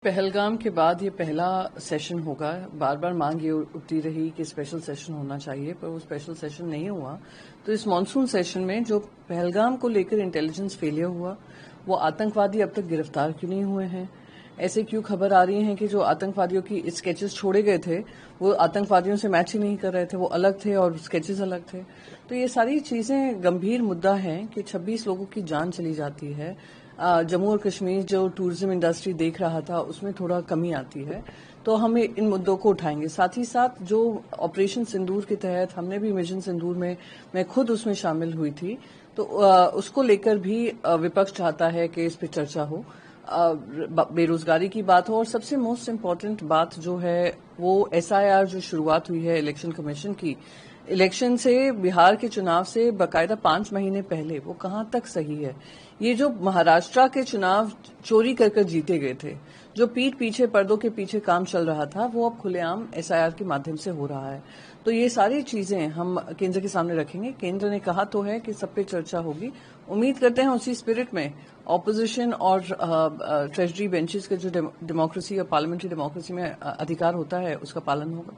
पहलगाम के बाद ये पहला सेशन होगा। बार बार मांग ये उठती रही कि स्पेशल सेशन होना चाहिए, पर वो स्पेशल सेशन नहीं हुआ। तो इस मॉनसून सेशन में जो पहलगाम को लेकर इंटेलिजेंस फेलियर हुआ, वो आतंकवादी अब तक गिरफ्तार क्यों नहीं हुए हैं? ऐसे क्यों खबर आ रही है कि जो आतंकवादियों की स्केचेस छोड़े गए थे वो आतंकवादियों से मैच ही नहीं कर रहे थे, वो अलग थे और स्केचेस अलग थे। तो ये सारी चीजें गंभीर मुद्दा है कि 26 लोगों की जान चली जाती है। जम्मू और कश्मीर जो टूरिज्म इंडस्ट्री देख रहा था उसमें थोड़ा कमी आती है। तो हम इन मुद्दों को उठाएंगे। साथ ही साथ जो ऑपरेशन सिंदूर के तहत हमने भी मिशन सिंदूर में, मैं खुद उसमें शामिल हुई थी, तो उसको लेकर भी विपक्ष चाहता है कि इस पर चर्चा हो, बेरोजगारी की बात हो, और सबसे मोस्ट इम्पॉर्टेंट बात जो है वो एसआईआर जो शुरुआत हुई है इलेक्शन कमीशन की। इलेक्शन से, बिहार के चुनाव से बाकायदा 5 महीने पहले, वो कहां तक सही है? ये जो महाराष्ट्र के चुनाव चोरी कर जीते गए थे, जो पीठ पीछे पर्दों के पीछे काम चल रहा था, वो अब खुलेआम एसआईआर के माध्यम से हो रहा है। तो ये सारी चीजें हम केंद्र के सामने रखेंगे। केंद्र ने कहा तो है कि सब पे चर्चा होगी। उम्मीद करते हैं उसी स्पिरिट में ऑपोजिशन और ट्रेजरी बेंचेस के जो डेमोक्रेसी और पार्लियामेंट्री डेमोक्रेसी में अधिकार होता है उसका पालन होगा।